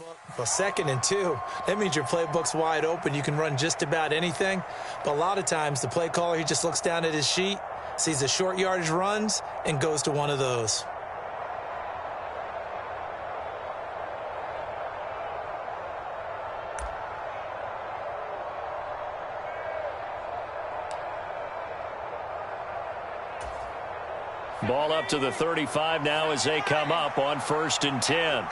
Well, 2nd and 2, that means your playbook's wide open. You can run just about anything. But a lot of times the play caller, he just looks down at his sheet, sees the short yardage runs, and goes to one of those. Ball up to the 35 now as they come up on 1st and 10.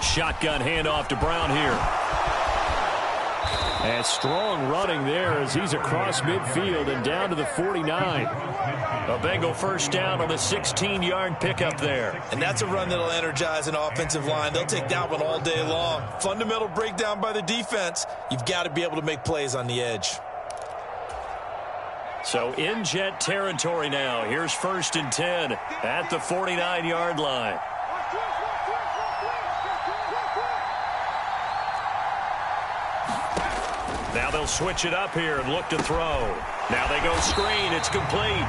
Shotgun handoff to Brown here. And strong running there as he's across midfield and down to the 49. A Bengal first down on the 16-yard pickup there. And that's a run that'll energize an offensive line. They'll take that one all day long. Fundamental breakdown by the defense. You've got to be able to make plays on the edge. So in Jet territory now. Here's 1st and 10 at the 49-yard line. Now they'll switch it up here and look to throw. Now they go screen. It's complete.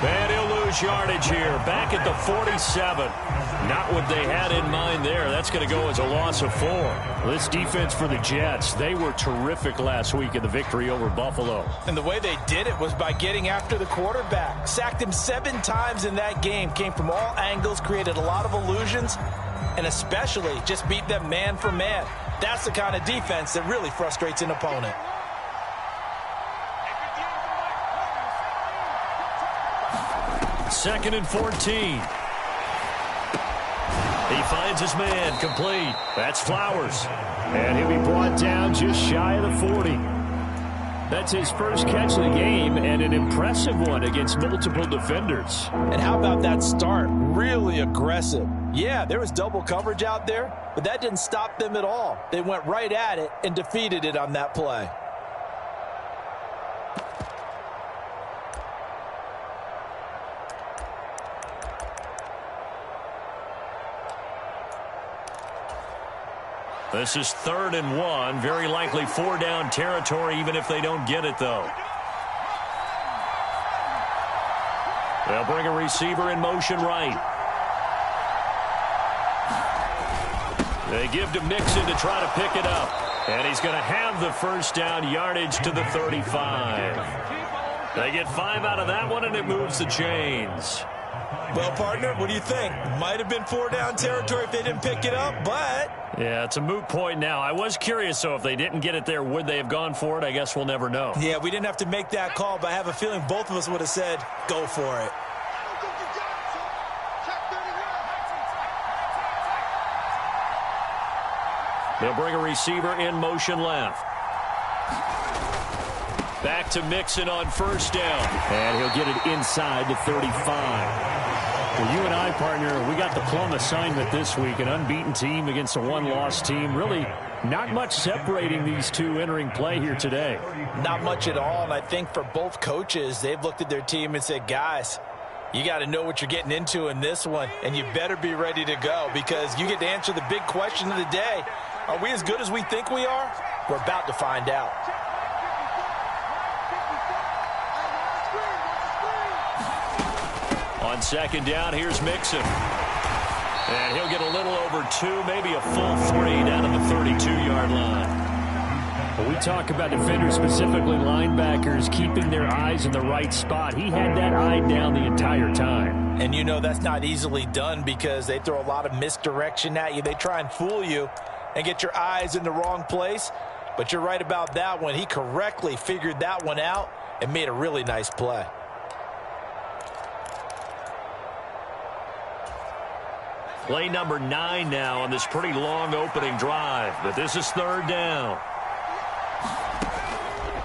And he'll lose yardage here. Back at the 47. Not what they had in mind there. That's going to go as a loss of 4. This defense for the Jets, they were terrific last week in the victory over Buffalo. And the way they did it was by getting after the quarterback. Sacked him 7 times in that game. Came from all angles, created a lot of illusions, and especially just beat them man for man. That's the kind of defense that really frustrates an opponent. Second and 14. He finds his man, complete. That's Flowers. And he'll be brought down just shy of the 40. That's his first catch of the game, and an impressive one against multiple defenders. And how about that start? Really aggressive. Yeah, there was double coverage out there, but that didn't stop them at all. They went right at it and defeated it on that play. This is 3rd and 1. Very likely 4-down territory, even if they don't get it, though. They'll bring a receiver in motion right. They give to Mixon to try to pick it up. And he's going to have the first down, yardage to the 35. They get 5 out of that one, and it moves the chains. Well, partner, what do you think? Might have been 4-down territory if they didn't pick it up, but... Yeah, it's a moot point now. I was curious, so if they didn't get it there, would they have gone for it? I guess we'll never know. Yeah, we didn't have to make that call, but I have a feeling both of us would have said, go for it. They'll bring a receiver in motion left. Back to Mixon on first down. And he'll get it inside the 35. Well, you and I, partner, we got the plum assignment this week. An unbeaten team against a one-loss team. Really not much separating these two entering play here today. Not much at all, and I think for both coaches, they've looked at their team and said, guys, you got to know what you're getting into in this one, and you better be ready to go because you get to answer the big question of the day. Are we as good as we think we are? We're about to find out. On second down, here's Mixon. And he'll get a little over 2, maybe a full 3 down to the 32-yard line. Well, we talk about defenders, specifically linebackers, keeping their eyes in the right spot. He had that eye down the entire time. And you know that's not easily done because they throw a lot of misdirection at you. They try and fool you and get your eyes in the wrong place. But you're right about that one. He correctly figured that one out and made a really nice play. Play number 9 now on this pretty long opening drive. But this is 3rd down.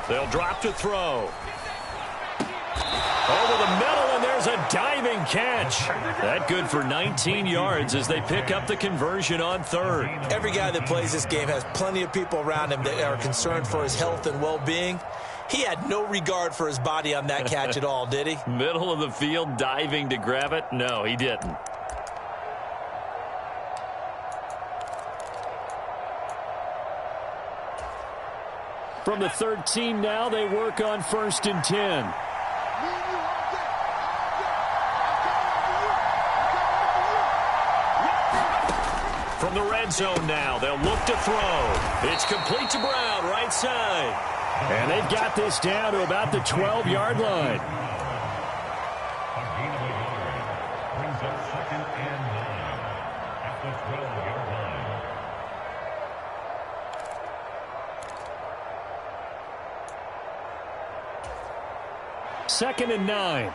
They'll drop to throw. Over the middle, and there's a diving catch. That good for 19 yards as they pick up the conversion on 3rd. Every guy that plays this game has plenty of people around him that are concerned for his health and well-being. He had no regard for his body on that catch at all, did he? Middle of the field, diving to grab it? No, he didn't. From the 13 now, they work on 1st and 10. From the red zone now, they'll look to throw. It's complete to Brown, right side. And they've got this down to about the 12-yard line. Brings up 2nd and 9 at the 12-yard line. 2nd and 9.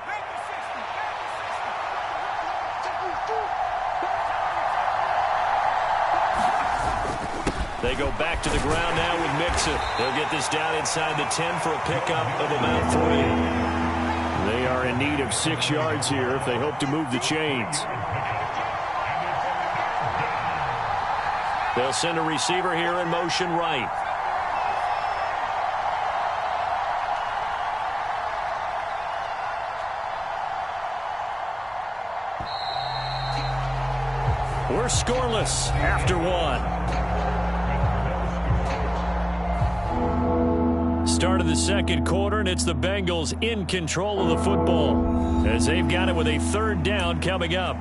They go back to the ground now with Mixon. They'll get this down inside the 10 for a pickup of about 3. They are in need of 6 yards here if they hope to move the chains. They'll send a receiver here in motion right. We're scoreless after 1. Start of the second quarter, and it's the Bengals in control of the football as they've got it with a 3rd down coming up.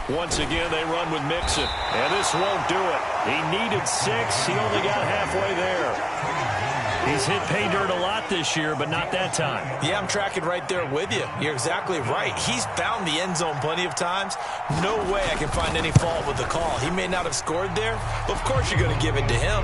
Once again, they run with Mixon, and this won't do it. He needed 6. He only got halfway there. He's hit pay dirt a lot this year, but not that time. Yeah, I'm tracking right there with you. You're exactly right. He's found the end zone plenty of times. No way I can find any fault with the call. He may not have scored there, but of course you're going to give it to him.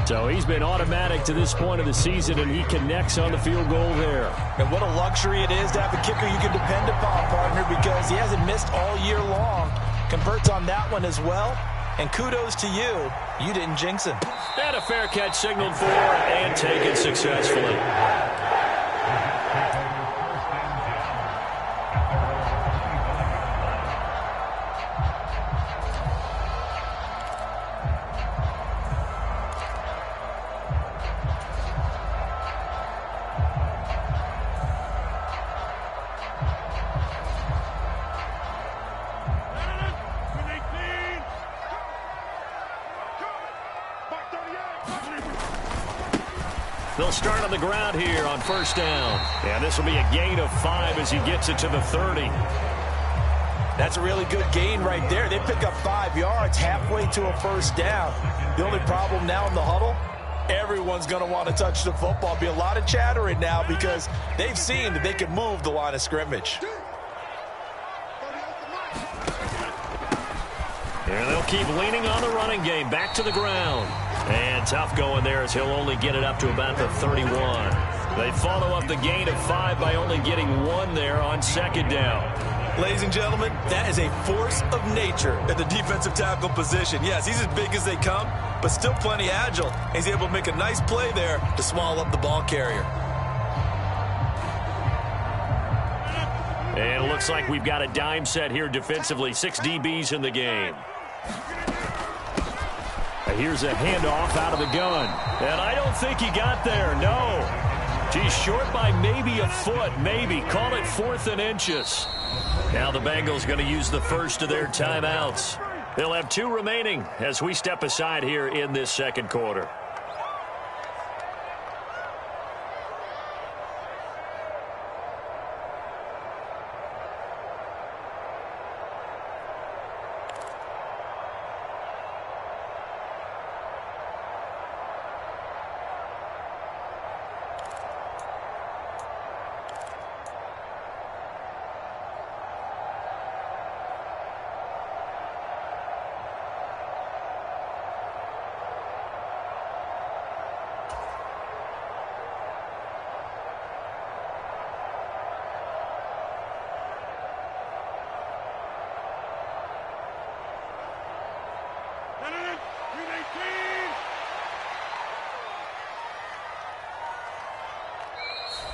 So he's been automatic to this point of the season, and he connects on the field goal there. And what a luxury it is to have a kicker you can depend upon, partner, because he hasn't missed all year long. Converts on that one as well. And kudos to you. You didn't jinx him. And a fair catch signaled for and taken successfully. They'll start on the ground here on 1st down. And this will be a gain of 5 as he gets it to the 30. That's a really good gain right there. They pick up 5 yards halfway to a 1st down. The only problem now in the huddle, everyone's going to want to touch the football. Be a lot of chattering now because they've seen that they can move the line of scrimmage. And they'll keep leaning on the running game. Back to the ground. And tough going there as he'll only get it up to about the 31. They follow up the gain of 5 by only getting 1 there on 2nd down. Ladies and gentlemen, that is a force of nature at the defensive tackle position. Yes, he's as big as they come, but still plenty agile. He's able to make a nice play there to swallow up the ball carrier. And it looks like we've got a dime set here defensively. 6 DBs in the game. Here's a handoff out of the gun. And I don't think he got there, no. He's short by maybe a foot, maybe. Call it 4th and inches. Now the Bengals going to use the first of their timeouts. They'll have 2 remaining as we step aside here in this second quarter.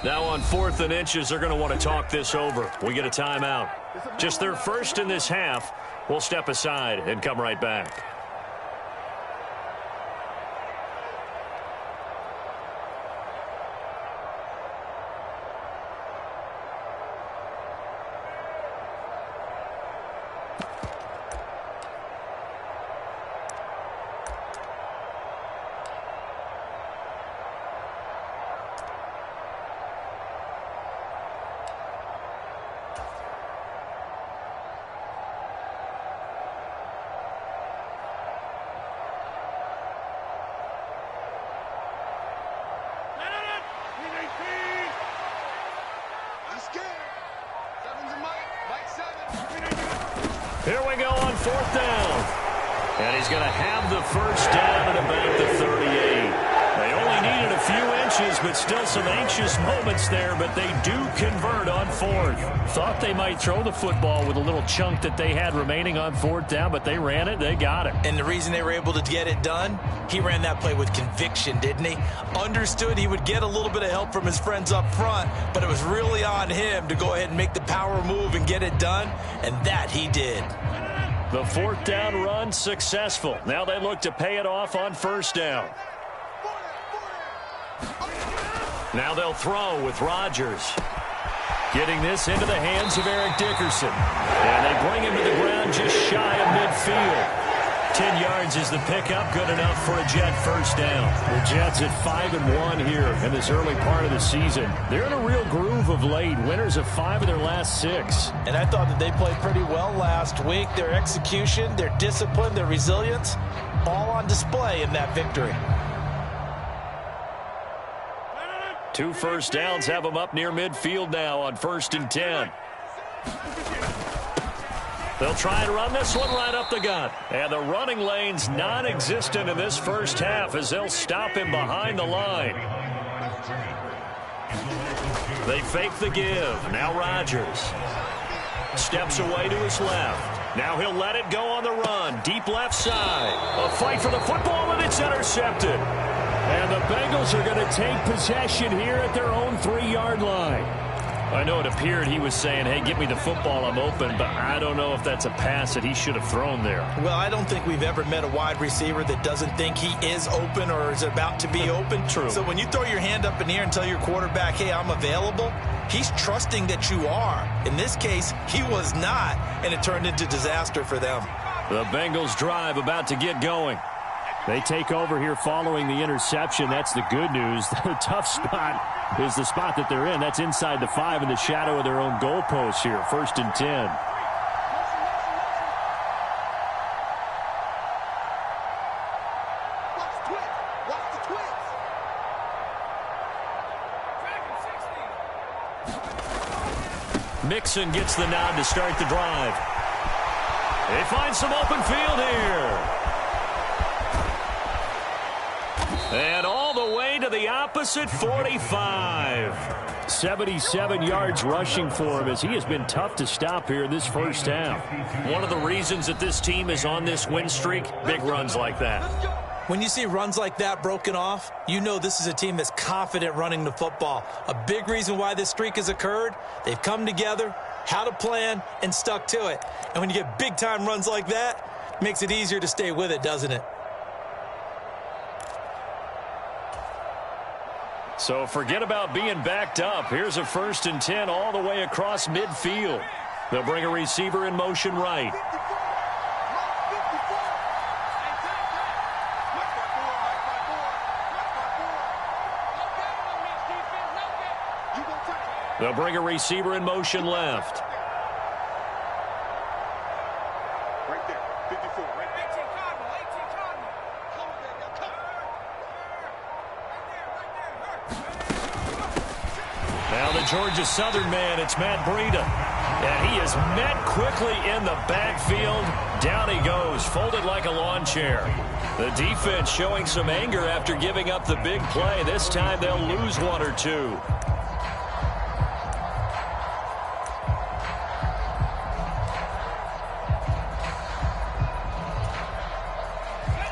Now on 4th and inches, they're going to want to talk this over. We get a timeout. Just their first in this half. We'll step aside and come right back. Here we go on 4th down. And he's going to have the first down at about the 38. They only needed a few inches, but still some anxious moments there, but they do convert on 4th. Thought they might throw the football with a little chunk that they had remaining on 4th down, but they ran it, they got it. And the reason they were able to get it done, he ran that play with conviction, didn't he? Understood he would get a little bit of help from his friends up front, but it was really on him to go ahead and make the power move and get it done, and that he did. The 4th down run successful. Now they look to pay it off on 1st down. Now they'll throw with Rodgers. Getting this into the hands of Eric Dickerson. And they bring him to the ground just shy of midfield. 10 yards is the pickup, good enough for a Jet first down. The Jets at 5-1 here in this early part of the season. They're in a real groove of late. Winners of 5 of their last 6. And I thought that they played pretty well last week. Their execution, their discipline, their resilience, all on display in that victory. 2 first downs have them up near midfield now on 1st and 10. They'll try and run this one right up the gut. And the running lane's non-existent in this first half as they'll stop him behind the line. They fake the give. Now Rodgers steps away to his left. Now he'll let it go on the run. Deep left side. A fight for the football, and it's intercepted. And the Bengals are going to take possession here at their own 3-yard line. I know it appeared he was saying, hey, get me the football, I'm open, but I don't know if that's a pass that he should have thrown there. Well, I don't think we've ever met a wide receiver that doesn't think he is open or is about to be open. True. So when you throw your hand up in the air and tell your quarterback, hey, I'm available, he's trusting that you are. In this case, he was not, and it turned into disaster for them. The Bengals drive about to get going. They take over here following the interception. That's the good news. The tough spot is the spot that they're in. That's inside the 5 in the shadow of their own goalpost here. 1st and 10. Mixon gets the nod to start the drive. They find some open field here. And all the way to the opposite 45. 77 yards rushing for him as he has been tough to stop here in this first half. One of the reasons that this team is on this win streak, big runs like that. When you see runs like that broken off, you know this is a team that's confident running the football. A big reason why this streak has occurred, they've come together, had a plan, and stuck to it. And when you get big-time runs like that, it makes it easier to stay with it, doesn't it? So forget about being backed up. Here's a 1st and 10 all the way across midfield. They'll bring a receiver in motion right. They'll bring a receiver in motion left. Right there, 54. Right there. Now the Georgia Southern man, it's Matt Breida. And he is met quickly in the backfield. Down he goes, folded like a lawn chair. The defense showing some anger after giving up the big play. This time they'll lose 1 or 2.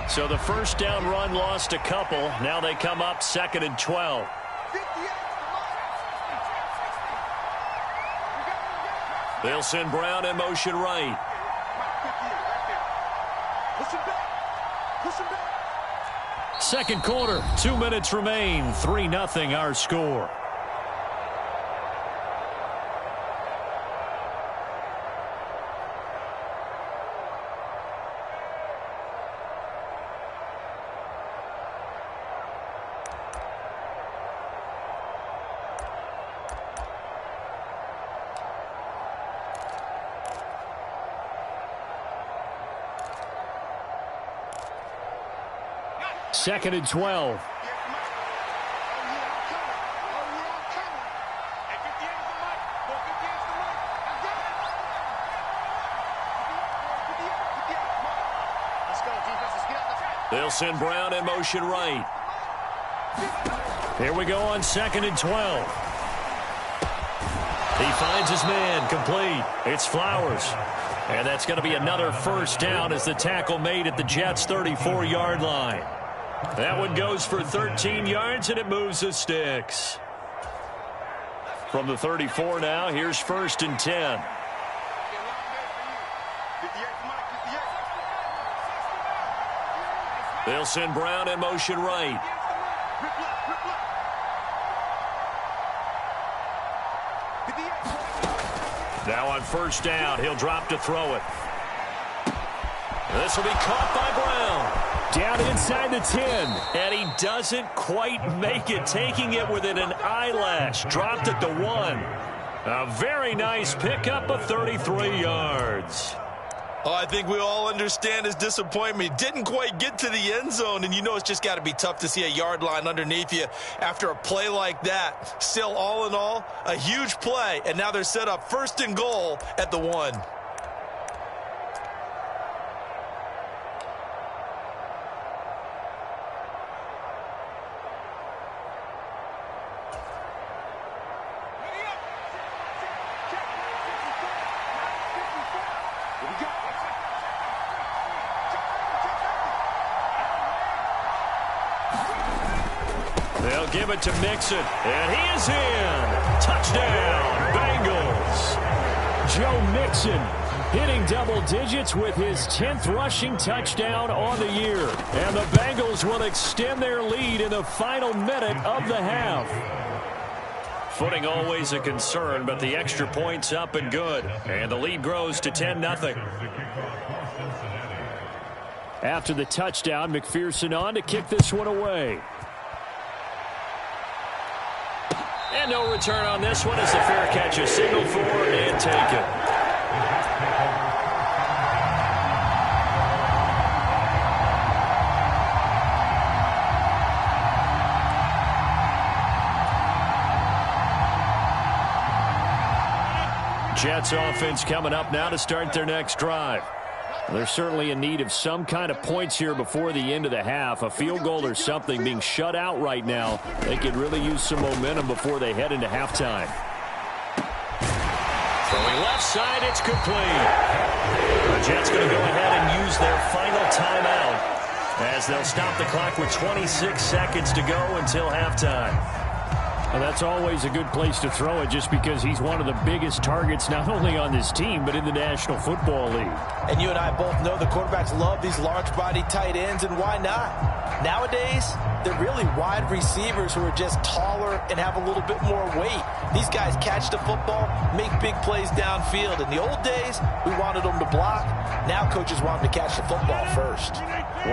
So the first down run lost a couple. Now they come up 2nd and 12. They'll send Brown in motion right. Second quarter, 2 minutes remain. 3-0 our score. Second and 12. They'll send Brown in motion right. Here we go on second and 12. He finds his man, complete. It's Flowers. And that's going to be another first down as the tackle made at the Jets' 34-yard line. That one goes for 13 yards, and it moves the sticks. From the 34 now, here's first and 10. They'll send Brown in motion right. Now on first down, he'll drop to throw it. This will be caught by Brown. Down inside the 10. And he doesn't quite make it, taking it within an eyelash. Dropped it to 1. A very nice pickup of 33 yards. Oh, I think we all understand his disappointment. He didn't quite get to the end zone, and you know it's just got to be tough to see a yard line underneath you after a play like that. Still, all in all, a huge play, and now they're set up first and goal at the 1. They'll give it to Mixon, and he is in. Touchdown, Bengals. Joe Mixon hitting double digits with his 10th rushing touchdown on the year. And the Bengals will extend their lead in the final minute of the half. Footing always a concern, but the extra point's up and good. And the lead grows to 10-0. After the touchdown, McPherson on to kick this one away. And no return on this one as the fair catch is signaled for and taken. Jets offense coming up now to start their next drive. They're certainly in need of some kind of points here before the end of the half. A field goal or something. Being shut out right now, they could really use some momentum before they head into halftime. Throwing left side, it's complete. The Jets going to go ahead and use their final timeout as they'll stop the clock with 26 seconds to go until halftime. Well, that's always a good place to throw it just because he's one of the biggest targets not only on this team but in the National Football League. And you and I both know the quarterbacks love these large-bodied tight ends, and why not? Nowadays, they're really wide receivers who are just taller and have a little bit more weight. These guys catch the football, make big plays downfield. In the old days, we wanted them to block. Now coaches want them to catch the football first.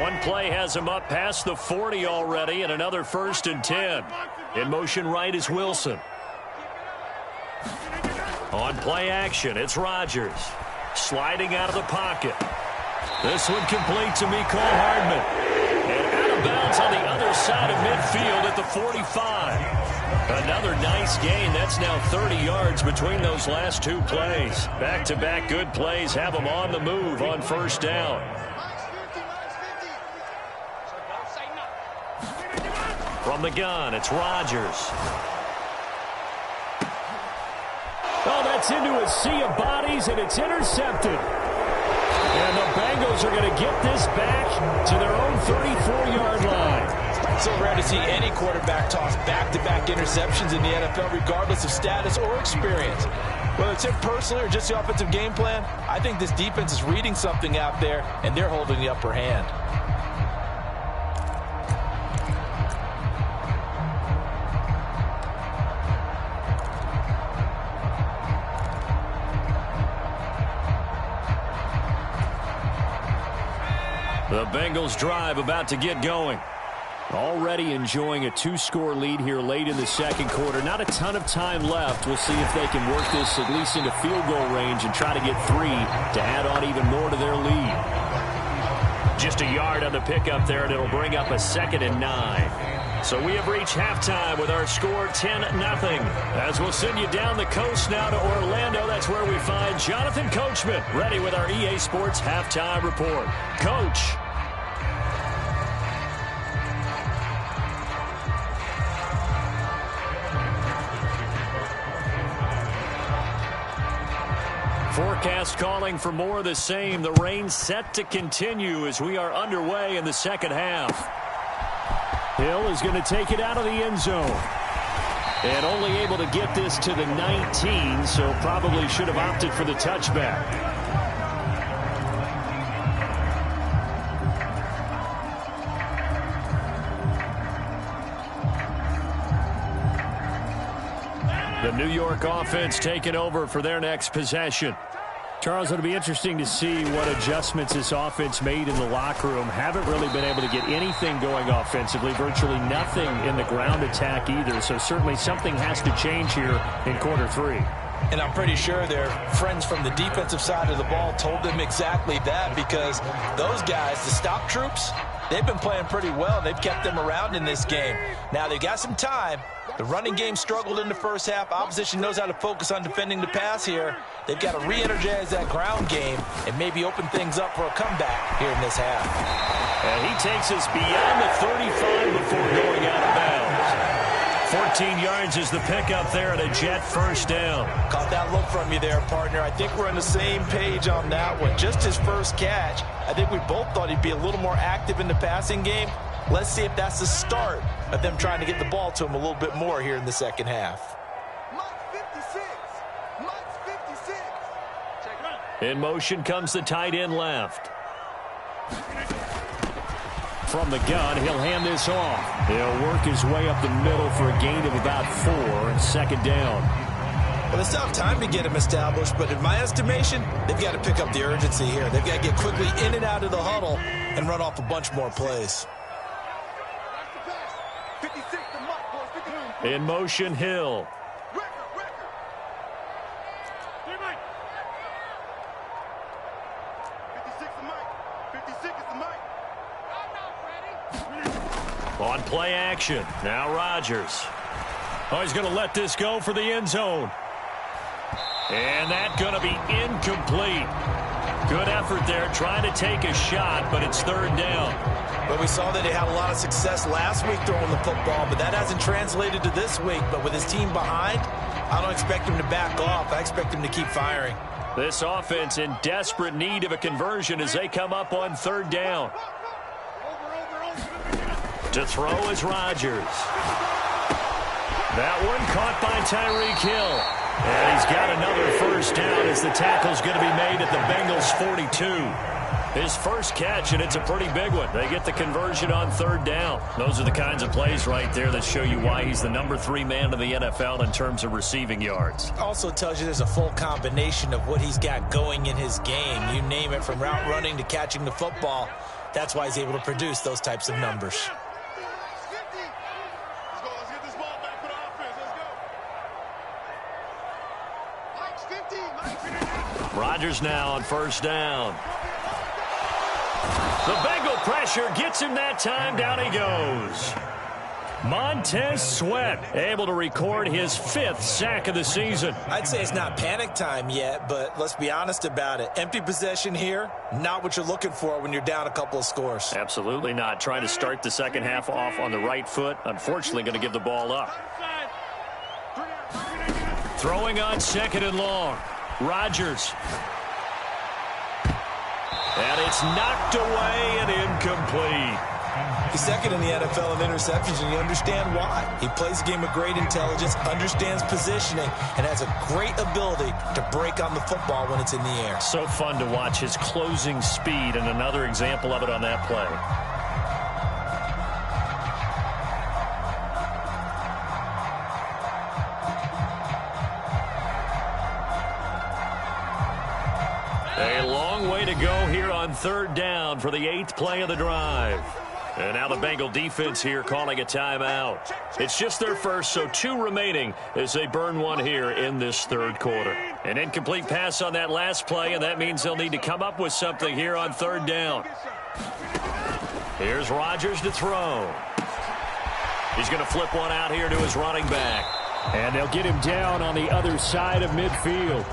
One play has him up past the 40 already, and another first and 10. In motion right is Wilson. On play action, it's Rodgers. Sliding out of the pocket. This one complete to Mecole Hardman. And out of bounds on the other side of midfield at the 45. Another nice gain. That's now 30 yards between those last two plays. Back-to-back good plays have them on the move on first down. From the gun, it's Rodgers. Oh, that's into a sea of bodies, and it's intercepted. And the Bengals are going to get this back to their own 34-yard line. So rare to see any quarterback toss back-to-back interceptions in the NFL, regardless of status or experience. Whether it's him personally or just the offensive game plan, I think this defense is reading something out there, and they're holding the upper hand. The Bengals drive about to get going. Already enjoying a 2-score lead here late in the second quarter. Not a ton of time left. We'll see if they can work this at least into field goal range and try to get 3 to add on even more to their lead. Just a yard on the pickup there, and it'll bring up a 2nd and 9. So we have reached halftime with our score 10-0. As we'll send you down the coast now to Orlando, that's where we find Jonathan Coachman ready with our EA Sports halftime report. Coach. Forecast calling for more of the same. The rain set to continue as we are underway in the second half. Hill is going to take it out of the end zone. And only able to get this to the 19, so probably should have opted for the touchback. The New York offense taking over for their next possession. Charles, it'll be interesting to see what adjustments this offense made in the locker room. Haven't really been able to get anything going offensively, virtually nothing in the ground attack either. So certainly something has to change here in quarter 3. And I'm pretty sure their friends from the defensive side of the ball told them exactly that, because those guys, the stop troops, they've been playing pretty well. They've kept them around in this game. Now they've got some time. The running game struggled in the first half. Opposition knows how to focus on defending the pass here. They've got to re-energize that ground game and maybe open things up for a comeback here in this half. And he takes us beyond the 35 before going out of bounds. 14 yards is the pickup there at a Jet first down. Caught that look from you there, partner. I think we're on the same page on that one. Just his first catch. I think we both thought he'd be a little more active in the passing game. Let's see if that's the start of them trying to get the ball to him a little bit more here in the second half. In motion comes the tight end left. From the gun, he'll hand this off. He'll work his way up the middle for a gain of about 4 and 2nd down. Well, it's tough time to get him established, but in my estimation, they've got to pick up the urgency here. They've got to get quickly in and out of the huddle and run off a bunch more plays. In motion, Hill. On play action. Now Rodgers. Oh, he's going to let this go for the end zone. And that's going to be incomplete. Good effort there, trying to take a shot, but it's 3rd down. But we saw that he had a lot of success last week throwing the football, but that hasn't translated to this week. But with his team behind, I don't expect him to back off. I expect him to keep firing. This offense in desperate need of a conversion as they come up on 3rd down. To throw is Rodgers. That one caught by Tyreek Hill. And he's got another first down as the tackle's going to be made at the Bengals 42. His first catch, and it's a pretty big one. They get the conversion on 3rd down. Those are the kinds of plays right there that show you why he's the number 3 man in the NFL in terms of receiving yards. Also tells you there's a full combination of what he's got going in his game. You name it, from route running to catching the football. That's why he's able to produce those types of numbers. Rodgers now on 1st down. The Bengal pressure gets him that time. Down he goes. Montez Sweat able to record his 5th sack of the season. I'd say it's not panic time yet, but let's be honest about it. Empty possession here, not what you're looking for when you're down a couple of scores. Absolutely not. Trying to start the second half off on the right foot. Unfortunately, going to give the ball up. Throwing on 2nd and long. Rodgers. And it's knocked away and incomplete. He's second in the NFL in interceptions, and you understand why. He plays a game with great intelligence, understands positioning, and has a great ability to break on the football when it's in the air. So fun to watch his closing speed, and another example of it on that play. A long way to go here on third down for the 8th play of the drive. And now the Bengal defense here calling a timeout. It's just their first, so 2 remaining as they burn one here in this third quarter. An incomplete pass on that last play, and that means they'll need to come up with something here on third down. Here's Rodgers to throw. He's going to flip one out here to his running back. And they'll get him down on the other side of midfield.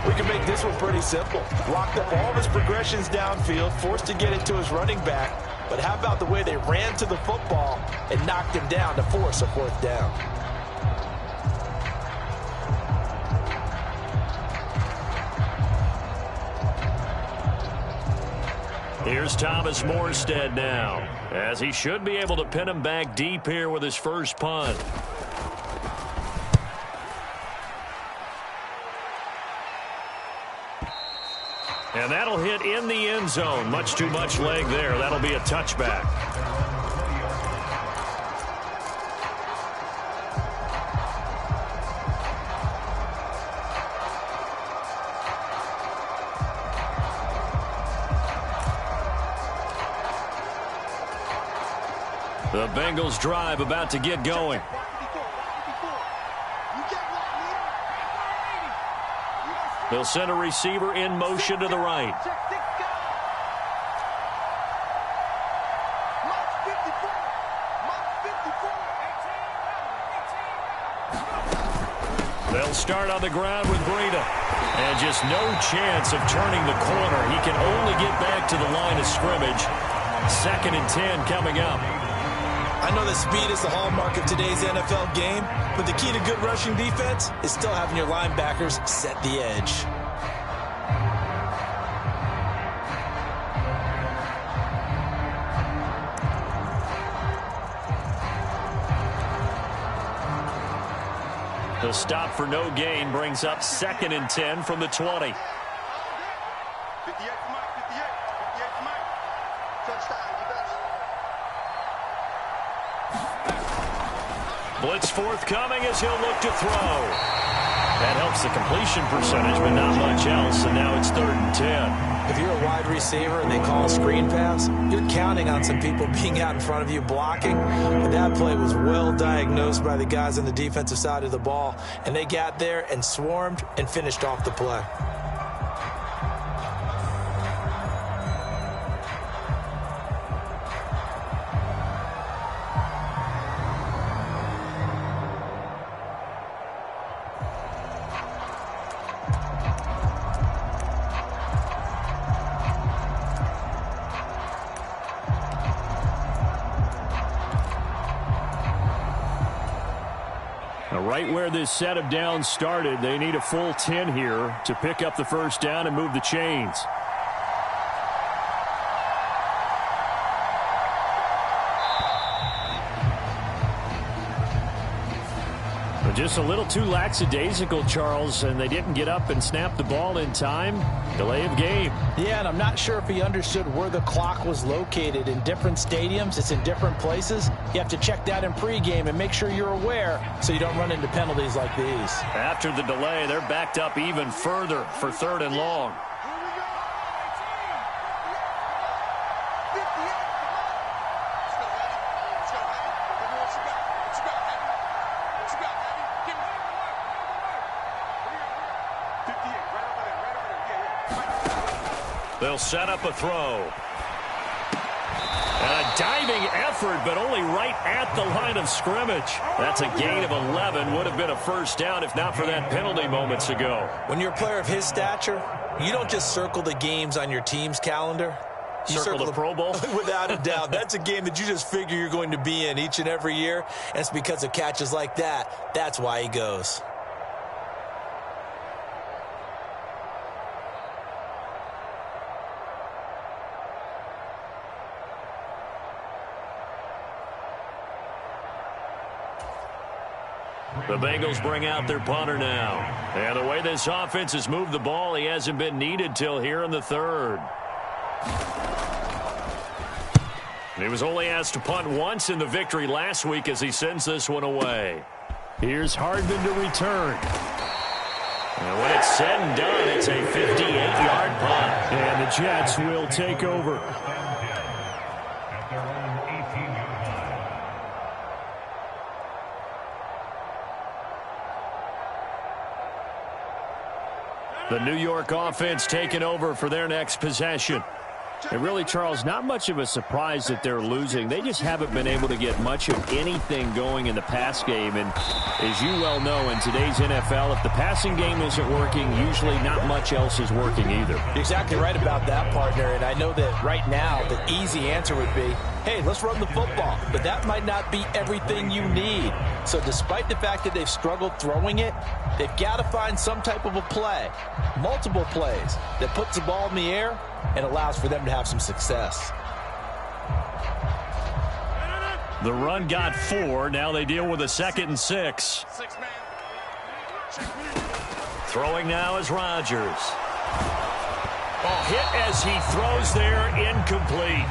We can make this one pretty simple. Locked up all of his progressions downfield, forced to get it to his running back. But how about the way they ran to the football and knocked him down to force a 4th down? Here's Thomas Morstead now, as he should be able to pin him back deep here with his first punt. And that'll hit in the end zone. Much too much leg there. That'll be a touchback. The Bengals drive about to get going. They'll send a receiver in motion to the right. They'll start on the ground with Breida. And just no chance of turning the corner. He can only get back to the line of scrimmage. 2nd and 10 coming up. I know that speed is the hallmark of today's NFL game, but the key to good rushing defense is still having your linebackers set the edge. The stop for no gain brings up 2nd and 10 from the 20. 58 for Mike, 58 for Mike. Touchdown, you Blitz forthcoming as he'll look to throw. That helps the completion percentage, but not much else, and now it's 3rd and 10. If you're a wide receiver and they call a screen pass, you're counting on some people being out in front of you blocking. But that play was well diagnosed by the guys on the defensive side of the ball, and they got there and swarmed and finished off the play. Right where this set of downs started, they need a full 10 here to pick up the first down and move the chains. But just a little too lackadaisical, Charles, and they didn't get up and snap the ball in time. Delay of game. Yeah, and I'm not sure if he understood where the clock was located. In different stadiums, it's in different places. You have to check that in pregame and make sure you're aware so you don't run into penalties like these. After the delay, they're backed up even further for 3rd and long. They'll set up a throw. And a diving effort, but only right at the line of scrimmage. That's a gain of 11. Would have been a first down if not for that penalty moments ago. When you're a player of his stature, you don't just circle the games on your team's calendar. You circle the Pro Bowl? Without a doubt. That's a game that you just figure you're going to be in each and every year. And it's because of catches like that. That's why he goes. The Bengals bring out their punter now. And the way this offense has moved the ball, he hasn't been needed till here in the third. He was only asked to punt once in the victory last week as he sends this one away. Here's Hardman to return. And when it's said and done, it's a 58-yard punt. And the Jets will take over. At their own 18-yard line. The New York offense taking over for their next possession. And really, Charles, not much of a surprise that they're losing. They just haven't been able to get much of anything going in the pass game. And as you well know, in today's NFL, if the passing game isn't working, usually not much else is working either. You're exactly right about that, partner. And I know that right now the easy answer would be, hey, let's run the football. But that might not be everything you need. So despite the fact that they've struggled throwing it, they've got to find some type of a play, multiple plays, that puts the ball in the air and allows for them to have some success. The run got 4. Now they deal with a 2nd and 6. Throwing now is Rodgers. Oh, hit as he throws there, incomplete.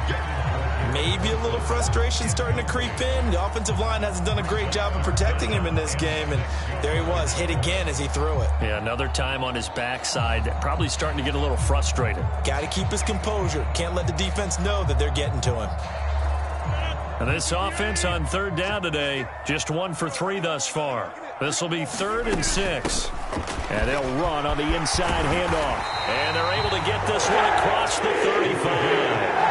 Maybe a little frustration starting to creep in. The offensive line hasn't done a great job of protecting him in this game, and there he was, hit again as he threw it. Yeah, another time on his backside, probably starting to get a little frustrated. Got to keep his composure. Can't let the defense know that they're getting to him. And this offense on 3rd down today, just 1 for 3 thus far. This will be 3rd and 6. And they'll run on the inside handoff. And they're able to get this one across the 35.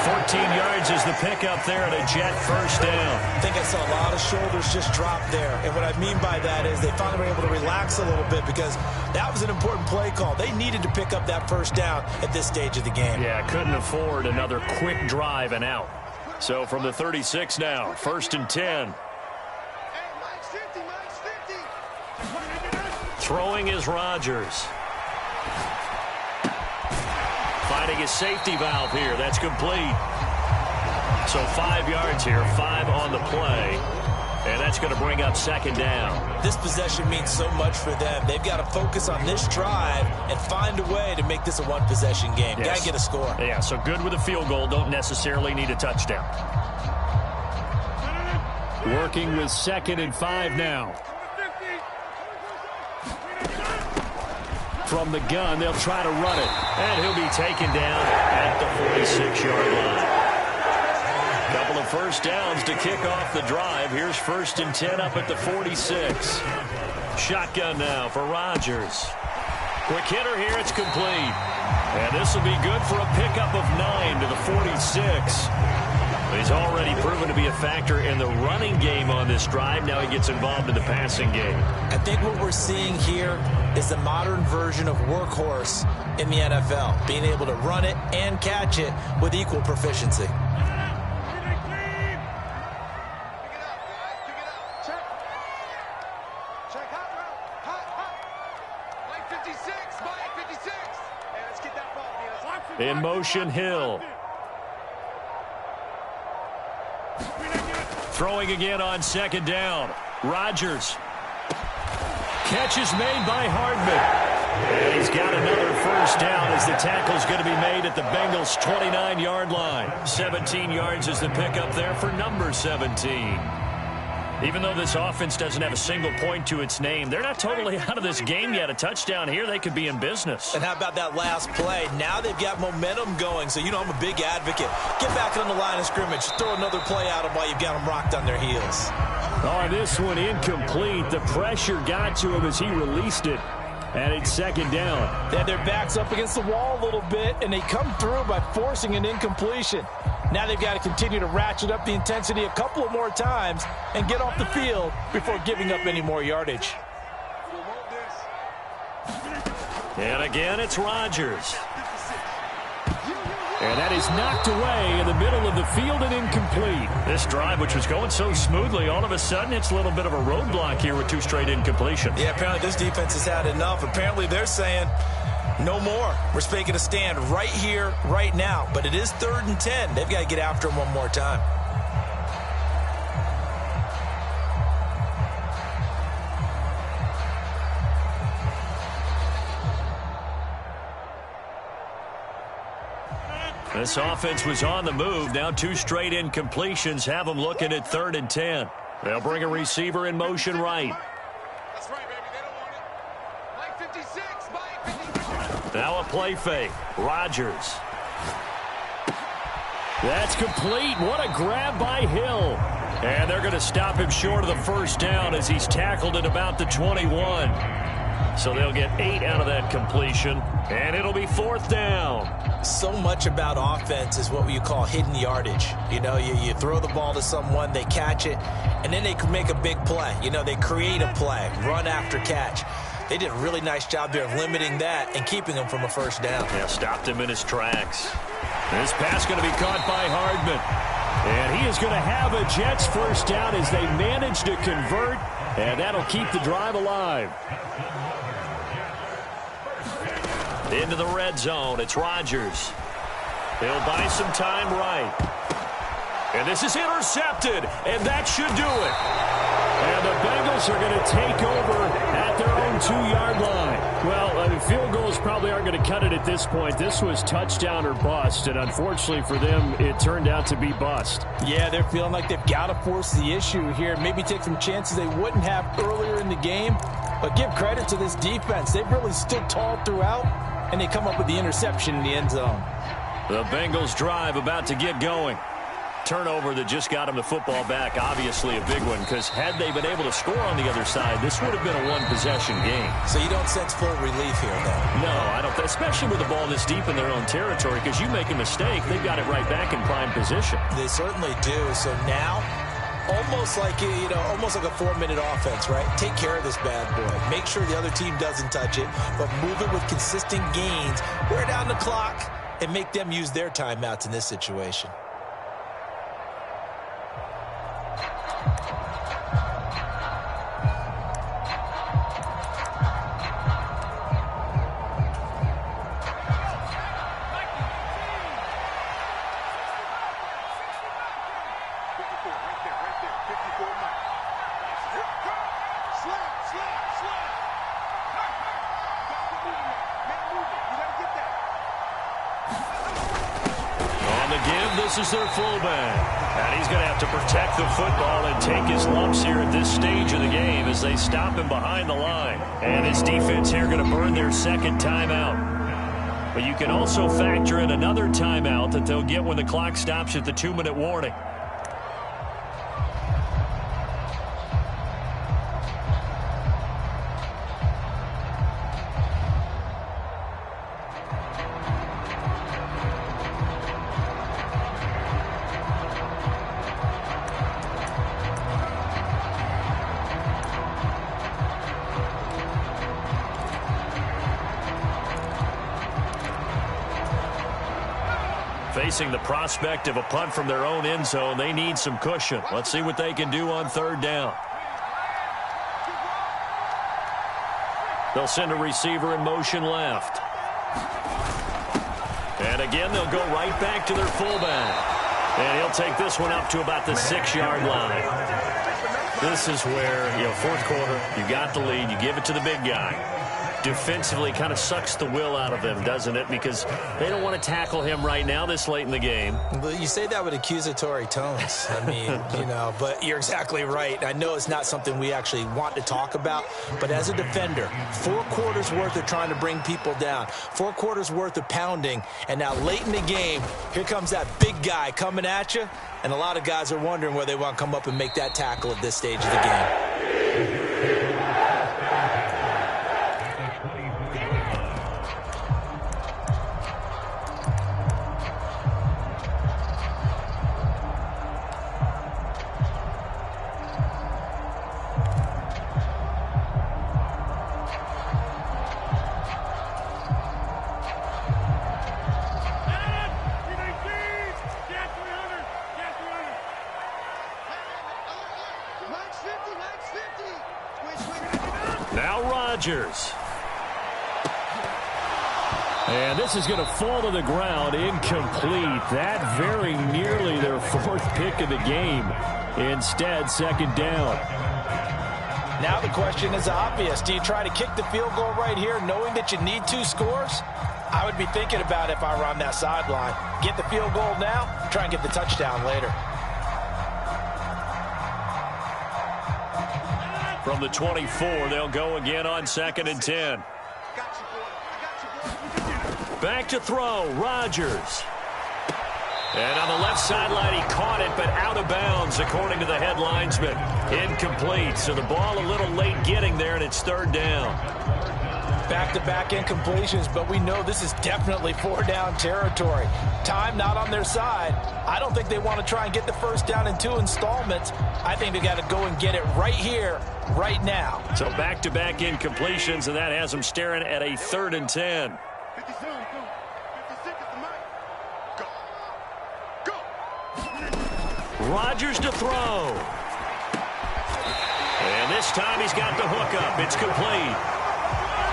14 yards is the pickup there at a Jet first down. I think I saw a lot of shoulders just drop there. And what I mean by that is they finally were able to relax a little bit because that was an important play call. They needed to pick up that first down at this stage of the game. Yeah, couldn't afford another quick drive and out. So from the 36 now, 1st and 10. Throwing is Rodgers. Finding his safety valve here. That's complete. So 5 yards here, 5 on the play. And that's going to bring up 2nd down. This possession means so much for them. They've got to focus on this drive and find a way to make this a one-possession game. Yes. Got to get a score. Yeah, so good with a field goal. Don't necessarily need a touchdown. Working with 2nd and 5 now. From the gun, they'll try to run it. And he'll be taken down at the 46-yard line. Couple of first downs to kick off the drive. Here's 1st and 10 up at the 46. Shotgun now for Rodgers. Quick hitter here. It's complete. And this will be good for a pickup of 9 to the 46. He's already proven to be a factor in the running game on this drive. Now he gets involved in the passing game. I think what we're seeing here is the modern version of workhorse in the NFL, being able to run it and catch it with equal proficiency. In motion, Hill. Throwing again on 2nd down. Rodgers. Catch is made by Hardman. And he's got another first down as the tackle's going to be made at the Bengals' 29-yard line. 17 yards is the pickup there for number 17. Even though this offense doesn't have a single point to its name, they're not totally out of this game yet. A touchdown here, they could be in business. And how about that last play? Now they've got momentum going, so you know I'm a big advocate. Get back on the line of scrimmage. Throw another play at them while you've got them rocked on their heels. Oh, this one incomplete. The pressure got to him as he released it. And it's 2nd down. They had their backs up against the wall a little bit, and they come through by forcing an incompletion. Now they've got to continue to ratchet up the intensity a couple of more times and get off the field before giving up any more yardage. And again, it's Rodgers. And that is knocked away in the middle of the field and incomplete. This drive, which was going so smoothly, all of a sudden it's a little bit of a roadblock here with 2 straight incompletions. Yeah, apparently this defense has had enough. Apparently they're saying, no more. We're making a stand right here, right now. But it is 3rd and 10. They've got to get after him one more time. This offense was on the move. Now 2 straight incompletions have them looking at 3rd and 10. They'll bring a receiver in motion right. That's right, baby. They don't want it. Mike 56. Mike 56. Now a play fake. Rodgers. That's complete. What a grab by Hill. And they're going to stop him short of the first down as he's tackled at about the 21. So they'll get 8 out of that completion, and it'll be 4th down. So much about offense is what you call hidden yardage. You know, you throw the ball to someone, they catch it, and then they can make a big play. You know, they create a play, run after catch. They did a really nice job there of limiting that and keeping him from a first down. Yeah, stopped him in his tracks. This pass going to be caught by Hardman. And he is going to have a Jets first down as they manage to convert, and that'll keep the drive alive. Into the red zone, it's Rodgers. He'll buy some time right. And this is intercepted, and that should do it. And the Bengals are going to take over at their own 2-yard line. Well, field goals probably aren't going to cut it at this point. This was touchdown or bust, and unfortunately for them, it turned out to be bust. Yeah, they're feeling like they've got to force the issue here. Maybe take some chances they wouldn't have earlier in the game. But give credit to this defense. They've really stood tall throughout, and they come up with the interception in the end zone. The Bengals drive about to get going. Turnover that just got them the football back, obviously a big one, because had they been able to score on the other side, this would have been a one-possession game. So you don't sense full relief here, then? No, I don't, especially with the ball this deep in their own territory, because you make a mistake, they've got it right back in prime position. They certainly do. So now, almost like almost like a 4-minute offense, right? Take care of this bad boy. Make sure the other team doesn't touch it, but move it with consistent gains. Wear down the clock and make them use their timeouts in this situation. This is their fullback. And he's going to have to protect the football and take his lumps here at this stage of the game as they stop him behind the line. And his defense here going to burn their 2nd timeout. But you can also factor in another timeout that they'll get when the clock stops at the 2-minute warning. Facing the prospect of a punt from their own end zone, they need some cushion. Let's see what they can do on 3rd down. They'll send a receiver in motion left. And again, they'll go right back to their fullback. And he'll take this one up to about the 6-yard line. This is where, 4th quarter, you got the lead, you give it to the big guy. Defensively kind of sucks the will out of them, doesn't it? Because they don't want to tackle him right now this late in the game. But you say that with accusatory tones. I mean, but you're exactly right. I know it's not something we actually want to talk about, but as a defender, 4 quarters worth of trying to bring people down, 4 quarters worth of pounding, and now late in the game, here comes that big guy coming at you, and a lot of guys are wondering whether they want to come up and make that tackle at this stage of the game. And this is going to fall to the ground, incomplete. That very nearly their 4th pick of the game. Instead, 2nd down. Now the question is obvious. Do you try to kick the field goal right here knowing that you need 2 scores? I would be thinking about it if I were on that sideline. Get the field goal now, try and get the touchdown later. From the 24, they'll go again on 2nd and 10. Back to throw, Rodgers. And on the left sideline, he caught it, but out of bounds, according to the head linesman. Incomplete, so the ball a little late getting there, and it's 3rd down. Back-to-back incompletions, but we know this is definitely 4-down territory. Time not on their side. I don't think they want to try and get the first down in 2 installments. I think they got to go and get it right here, right now. So back-to-back incompletions, and that has them staring at a 3rd and 10. Rodgers to throw. And this time he's got the hook up. It's complete.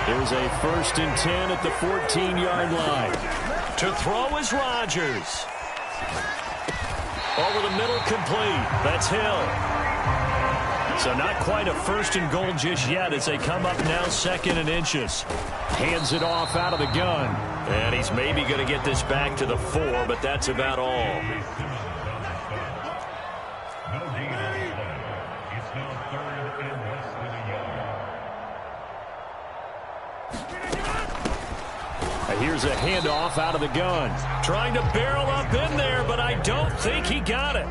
There's a 1st and 10 at the 14-yard line. To throw is Rodgers. Over the middle, complete. That's Hill. So not quite a 1st and goal just yet as they come up now 2nd and inches. Hands it off out of the gun. And he's maybe going to get this back to the 4, but that's about all. It's now 3rd and less than a yard. Here's a handoff out of the gun. Trying to barrel up in there, but I don't think he got it.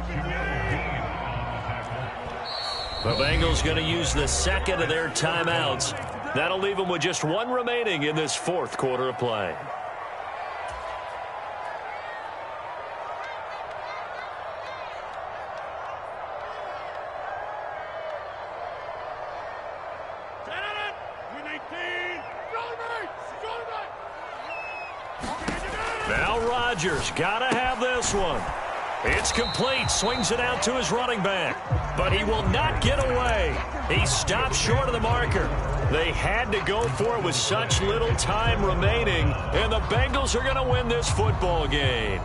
The Bengals going to use the 2nd of their timeouts. That'll leave them with just 1 remaining in this 4th quarter of play. Now Rodgers got to have this one. It's complete. Swings it out to his running back. But he will not get away. He stopped short of the marker. They had to go for it with such little time remaining. And the Bengals are going to win this football game.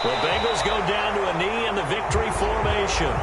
The Bengals go down to a knee in the victory formation.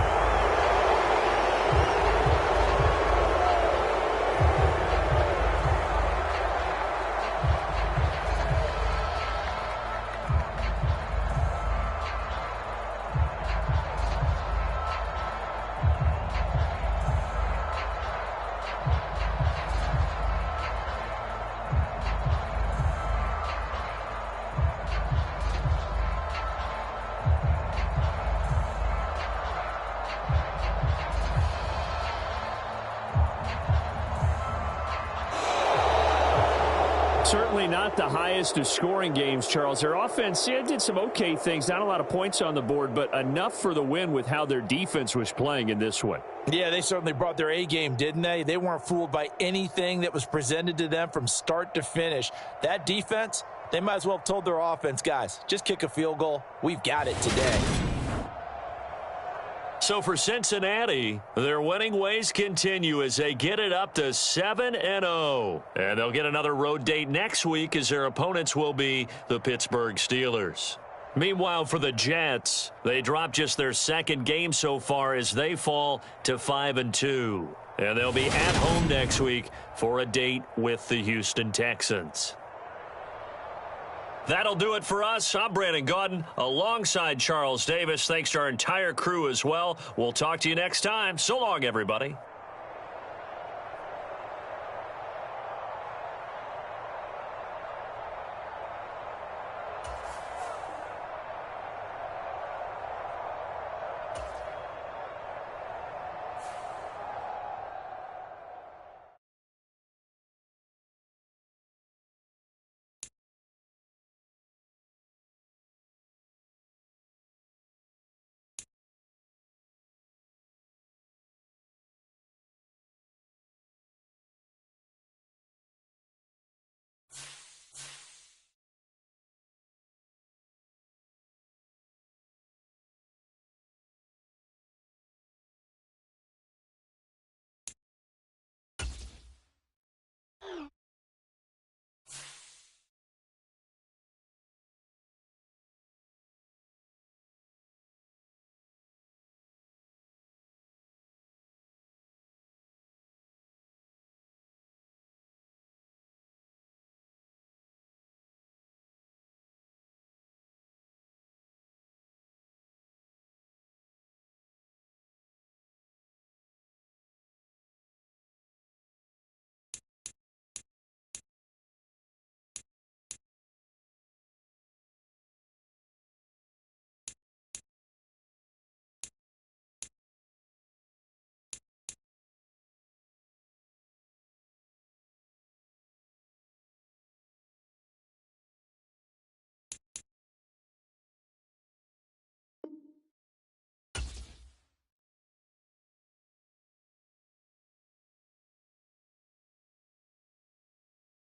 Certainly not the highest of scoring games, Charles. Their offense did some okay things. Not a lot of points on the board, but enough for the win with how their defense was playing in this one. Yeah, they certainly brought their A game, didn't they? They weren't fooled by anything that was presented to them from start to finish. That defense, they might as well have told their offense, guys, just kick a field goal. We've got it today. So for Cincinnati, their winning ways continue as they get it up to 7-0. And they'll get another road date next week as their opponents will be the Pittsburgh Steelers. Meanwhile, for the Jets, they dropped just their 2nd game so far as they fall to 5-2. And they'll be at home next week for a date with the Houston Texans. That'll do it for us. I'm Brandon Gaudin alongside Charles Davis. Thanks to our entire crew as well. We'll talk to you next time. So long, everybody.